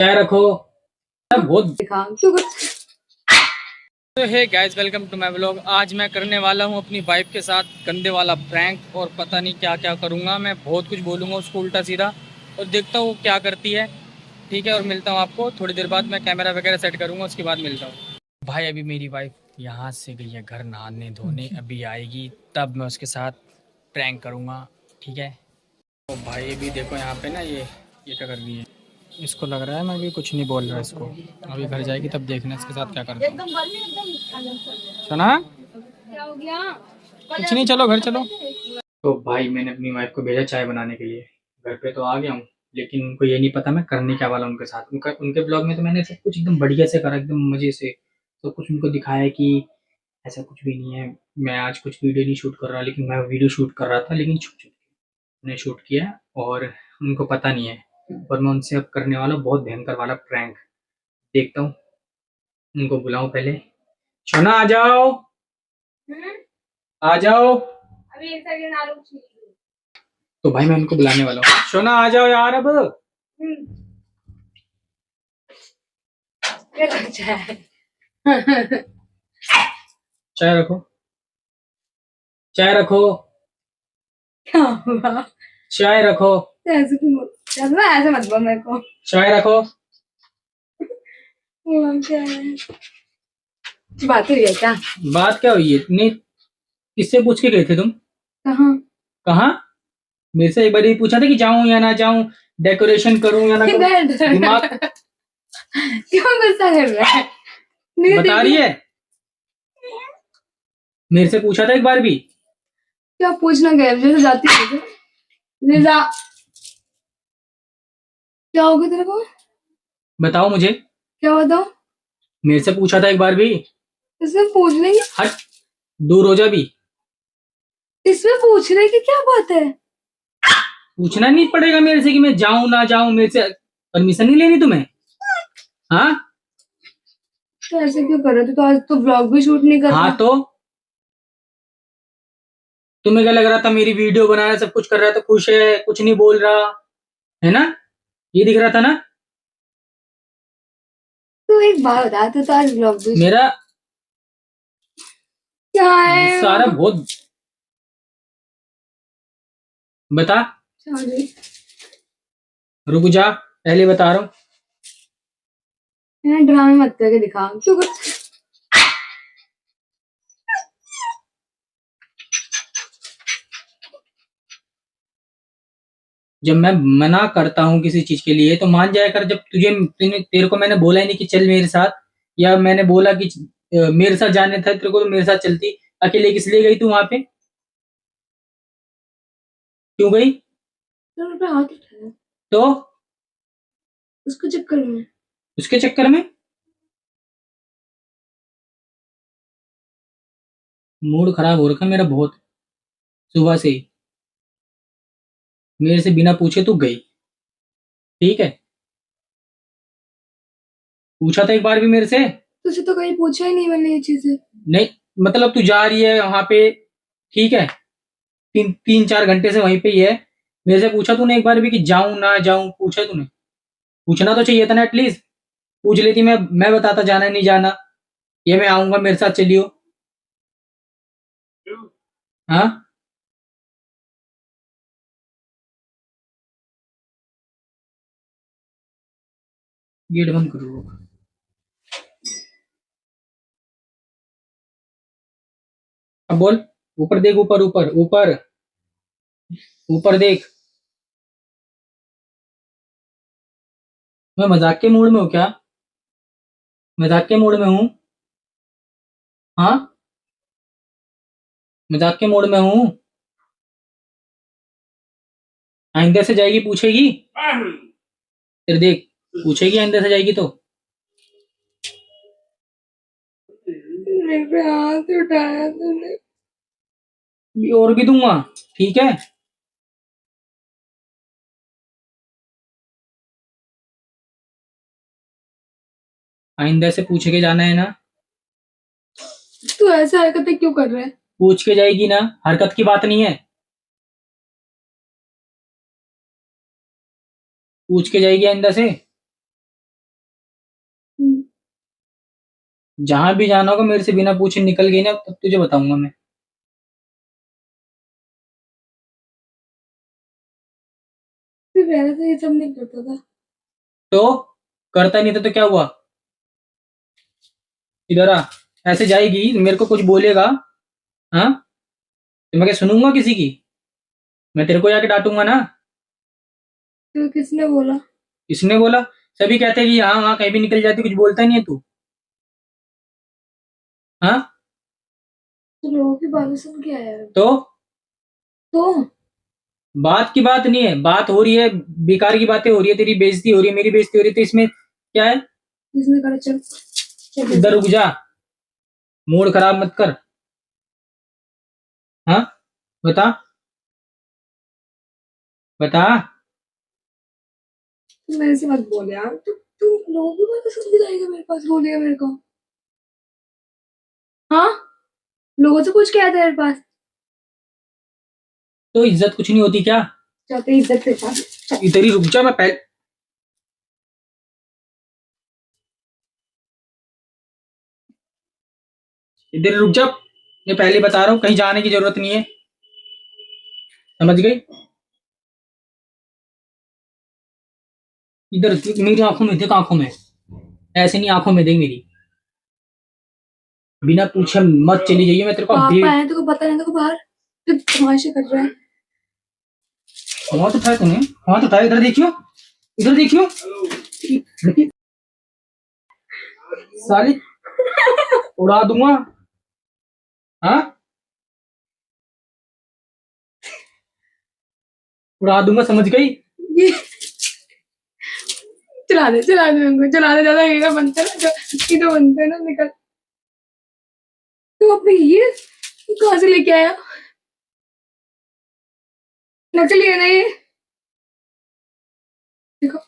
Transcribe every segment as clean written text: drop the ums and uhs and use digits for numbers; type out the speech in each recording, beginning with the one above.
चाय रखो। बहुत तो hey guys, welcome to my vlog. आज मैं करने वाला हूँ अपनी वाइफ के साथ गंदे वाला प्रैंक, और पता नहीं क्या क्या करूँगा। मैं बहुत कुछ बोलूँगा उसको उल्टा सीधा, और देखता हूँ क्या करती है। ठीक है, और मिलता हूँ आपको थोड़ी देर बाद। मैं कैमरा वगैरह सेट करूँगा, उसके बाद मिलता हूँ। भाई अभी मेरी वाइफ यहाँ से गई है घर नहाने धोने, अभी आएगी तब मैं उसके साथ प्रैंक करूँगा। ठीक है। तो भाई अभी देखो यहाँ पे ना, ये क्या कर रही है। इसको लग रहा है मैं भी कुछ नहीं बोल रहा इसको। अभी घर जाएगी तब देखना इसके साथ क्या करता हूँ। सुना? क्या हो गया? कुछ नहीं, चलो घर चलो। तो भाई मैंने अपनी वाइफ को भेजा चाय बनाने के लिए। घर पे तो आ गया हूँ, लेकिन उनको ये नहीं पता मैं करने क्या वाला हूँ उनके साथ। उनके ब्लॉग में तो मैंने सब कुछ एकदम बढ़िया से करा, एकदम मजे से। तो कुछ उनको दिखाया कि ऐसा कुछ भी नहीं है, मैं आज कुछ वीडियो नहीं शूट कर रहा, लेकिन मैं वीडियो शूट कर रहा था, लेकिन छुप छुप के मैंने शूट किया और उनको पता नहीं है। और मैं उनसे अब करने वाला हूँ बहुत भयंकर वाला प्रैंक। देखता हूँ, उनको बुलाऊं पहले। सोना आ जाओ, आ जाओ। अभी एक सेकंड आ रुक। तो भाई मैं उनको बुलाने वाला हूँ। सोना आ जाओ यार अब। क्या अच्छा है? चाय रखो, चाय रखो, क्या हुआ? चाय रखो, ऐसे क्यों चल रहा है? ऐसे मत बोल मेरे को। चाय रखो। हुआ क्या है? बात हुई है क्या? बात क्या हुई है इतनी? किससे पूछ के गए थे तुम? कहाँ? कहाँ? मेरे से एक बार ही पूछा था कि जाऊं या ना जाऊं, डेकोरेशन करूं या ना करूं। दिमाग क्यों गुस्सा कर रहा है? नहीं बता रही है। मेरे से पूछा था एक बार भी। क्या पूछना गया जैसे जाती है ले जा। क्या हो गया तेरे को? बताओ मुझे। क्या बताओ? मेरे से पूछा था एक बार भी। इसमें पूछने की हट, दूर हो जा भी। इसमें पूछने की क्या बात है? पूछना नहीं पड़ेगा मेरे से कि मैं जाऊं ना जाऊं, मेरे से परमिशन नहीं लेनी तुम्हें। हाँ तो ऐसे क्यों कर रहे थे? तो आज तो ब्लॉग भी शूट नहीं कर हाँ, रहा। तो तुम्हें क्या लग रहा था मेरी वीडियो बना रहा है, सब कुछ कर रहा था, खुश है, कुछ नहीं बोल रहा है ना? ये दिख रहा था ना? तो एक बात बता, तो आज ब्लॉग भी मेरा क्या है? सारा बहुत। बता, सॉरी। रुक जा, पहले बता रहा हूँ। ड्रामे मत करके दिखा क्यों कर... जब मैं मना करता हूँ किसी चीज के लिए तो मान जाया कर। जब तेरे को मैंने बोला ही नहीं कि चल मेरे साथ, या मैंने बोला कि मेरे साथ जाने था तेरे को तो मेरे साथ चलती। अकेले किस लिए गई तू वहां पे? क्यों गई? चलो पे हाथ उठाया तो उसको चक्कर में। उसके चक्कर में मूड खराब हो रखा है मेरा बहुत, सुबह से ही। मेरे से बिना पूछे तू गई। ठीक है, पूछा था एक बार भी मेरे से? तुझे तो कहीं पूछा ही नहीं मैंने ये चीजें। नहीं, मतलब तू जा रही है वहां पे, ठीक है, 3-4 घंटे से वहीं पे ही है। मेरे से पूछा तूने एक बार भी कि जाऊं ना जाऊं? पूछा तूने? पूछना तो चाहिए था ना एटलीस्ट। पूछ लेती, मैं बताता जाना नहीं जाना, ये मैं आऊंगा मेरे साथ चलियो। हाँ, गेट बंद करो। अब बोल। ऊपर देख, ऊपर ऊपर ऊपर ऊपर देख। मैं मजाक के मूड में हूँ क्या? मजाक के मूड में हूँ? हाँ, मजाक के मूड में हूँ। आइंदा से जाएगी पूछेगी, फिर देख। पूछेगी आइंदा से जाएगी तो। मेरे पे हाथ उठाया तूने। और भी दूंगा, ठीक है? आइंदा से पूछ के जाना है ना? तू ऐसे हरकतें क्यों कर रहा है? पूछ के जाएगी ना, हरकत की बात नहीं है। पूछ के जाएगी आइंदा से। जहां भी जाना होगा मेरे से बिना पूछे निकल गई ना तब तुझे बताऊंगा मैं। फिर पहले तो ये सब नहीं करता था। तो करता नहीं था तो क्या हुआ? इधर आ। ऐसे जाएगी मेरे को कुछ बोलेगा? हाँ, तो मैं क्या सुनूंगा किसी की? मैं तेरे को जाके डांटूंगा ना। तो किसने बोला? किसने बोला? सभी कहते हैं कि हाँ हाँ कहीं भी निकल जाती, कुछ बोलता नहीं है तू। हाँ। तो लोगों की बातें सुन के आया है। तो तो बात की बात नहीं है, बात हो रही है, बेकार की बातें हो रही है, तेरी बेइज्जती हो रही है, मेरी बेइज्जती हो रही है, तो इसमें क्या है? किसने कहा? चल चल इधर रुक जा, मूड खराब मत कर। हाँ, बता बता। तू मेरे से मत बोल यार। तू लोगों की बातें सुन के जाएगा मेरे पास, बोलेगा मेरे को? हाँ, लोगों से पूछ के आया तेरे पास? तो इज्जत कुछ नहीं होती क्या? चाहते इज्जत के साथ। इधर ही रुक जा, मैं पहले इधर ही रुक जा। मैं पहले बता रहा हूँ कहीं जाने की जरूरत नहीं है, समझ गई? इधर मेरी आंखों में देख, आंखों में, ऐसे नहीं, आंखों में देख मेरी। बिना पूछे मत चली जाइए, मैं तेरे को अभी। पापा है तेरे को पता नहीं, तेरे को बाहर तू तमाशे कर रहा है। हाथ उठाया तूने, हाथ उठाया, इधर देखियो, इधर देखियो। लड़की साली, उड़ा दूंगा। हाँ, उड़ा दूंगा, समझ गई? ये चला दे उनको, चला दे। ज्यादा हीरो बनते ना, जो हीरो बनते ना, निकल। तो अबे ये कहाँ से लेके आया? नकली है ना ये? देखो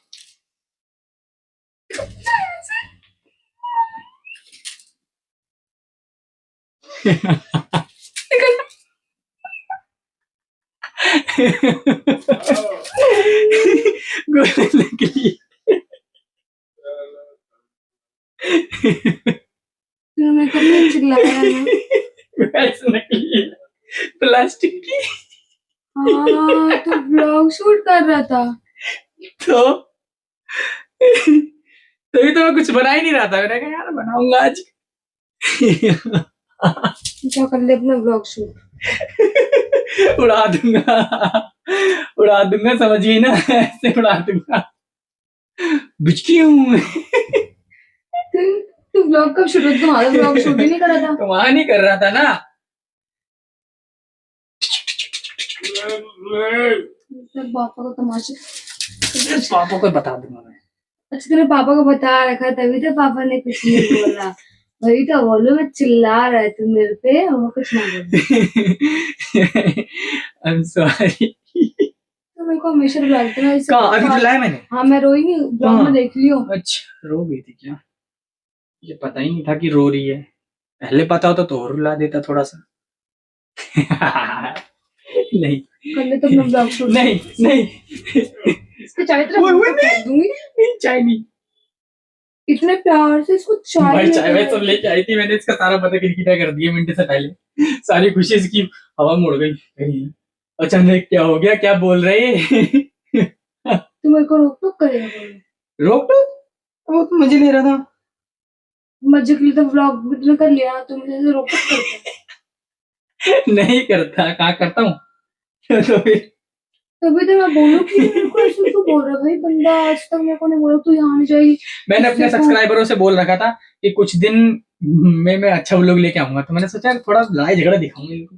निकल। गोरे नकली। मैं कभी चिल्लाया ना। वैसे नकली, प्लास्टिक की। हाँ, तो ब्लॉग शूट कर रहा था। तो तभी तो मैं कुछ बना ही नहीं रहा था, मैंने कहा यार बनाऊंगा आज। क्या कर ले अपना ब्लॉग शूट? उड़ा दूंगा, उड़ा दूंगा, समझ गई ना? ऐसे उड़ा दूंगा, बिचकी हूँ मैं। तू तू ब्लॉग कब शुरू? तुम्हारा ब्लॉग शूट ही नहीं करा था? तो वहां नहीं कर रहा था ना। तेरे पापा को तमाशा। पापा को बता दूंगा मैं। अच्छा, तेरे पापा को बता रखा, तभी तो पापा ने कुछ नहीं बोला। वही तो बोलो, मैं चिल्ला रहा है तू मेरे पे और मैं कुछ ना बोलूं। I am sorry. तो मेरे को हमेशा बुलाते ना इससे। कहाँ अभी बुलाया मैंने? हाँ, मैं रोई नहीं, ब्लॉग में देख लियो। अच्छा, रो गई थी क्या? मुझे पता ही नहीं था कि रो रही है। पहले पता होता तो और रुला देता थोड़ा सा। नहीं कर ले तो अपना ब्लॉग शूट। नहीं नहीं, इसको चाय तरफ फेंक दूंगी। नहीं चाय नहीं। इतने प्यार से इसको चाय भाई चाय वाय लेके सब लेके आई थी, मैंने इसका सारा पता किरकिरा कर दिया मिनट से पहले। सारी खुशी इसकी हवा में उड़ गई कहीं। अचानक क्या हो गया, क्या बोल रहे? तू मेरे को रोक टोक करेगा बोलो। रोक टोक? वो तो मजे ले रहा था। मजे के लिए तो व्लॉग इतना कर लिया, तो मुझे ऐसे रोक टोक करता। नहीं करता, कहाँ करता हूँ? तो फिर तभी तो मैं बोलूं कि मेरे को ऐसे क्यों बोल रहा है भाई बंदा? आज तक मेरे को नहीं बोला तू यहाँ नहीं जाएगी। मैंने अपने सब्सक्राइबरों से बोल रखा था कि कुछ दिन में मैं अच्छा व्लॉग लेके आऊंगा, तो मैंने सोचा थोड़ा लड़ाई झगड़ा दिखाऊंगा इनको।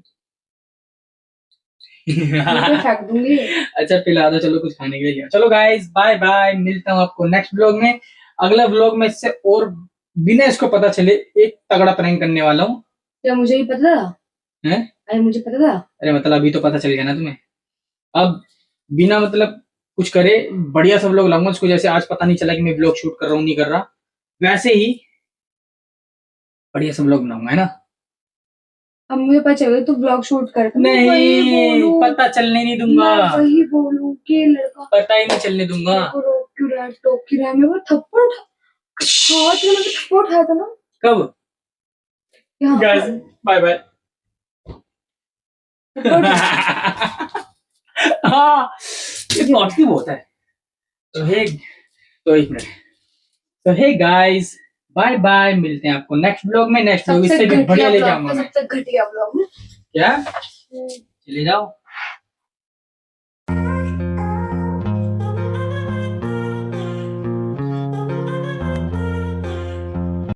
मैं फेंक दूंगी। अच्छा पिला दो, चलो कुछ खाने के लिए लिया। चलो गाइस, बाय बाय, मिलता हूँ आपको नेक्स्ट ब्लॉग में। अगला ब्लॉग में इससे और बिना इसको पता चले एक तगड़ा प्रैंक करने वाला हूँ। क्या मुझे ही पता था? हैं? अरे मुझे पता था। अरे मतलब अभी तो पता चल गया ना तुम्हें। अब बिना मतलब कुछ करे बढ़िया सब लोग लाऊंगा उसको, जैसे आज पता नहीं चला कि मैं ब्लॉग शूट कर रहा हूँ नहीं कर रहा, वैसे ही बढ़िया सब लोग बनाऊंगा, है ना? अब मुझे पता चल गया तू ब्लॉग शूट कर। नहीं, पता चलने नहीं दूंगा। मैं वही बोलूं कि लड़का पता ही नहीं चलने दूंगा। मेरे को रोक क्यों रहा है, टोक क्यों रहा है? मेरे को थप्पड़ उठा। हाँ, तूने मुझे थप्पड़ उठाया था ना। कब? क्या गाइस बाय बाय। हाँ ये कॉस्टली बहुत है। तो हे तो एक मिनट। तो हे गाइस बाय बाय, मिलते हैं आपको नेक्स्ट ब्लॉग में। नेक्स्ट ब्लॉग इससे भी बढ़िया ले जाऊंगा मैं। सबसे घटिया ब्लॉग में क्या चले जाओ।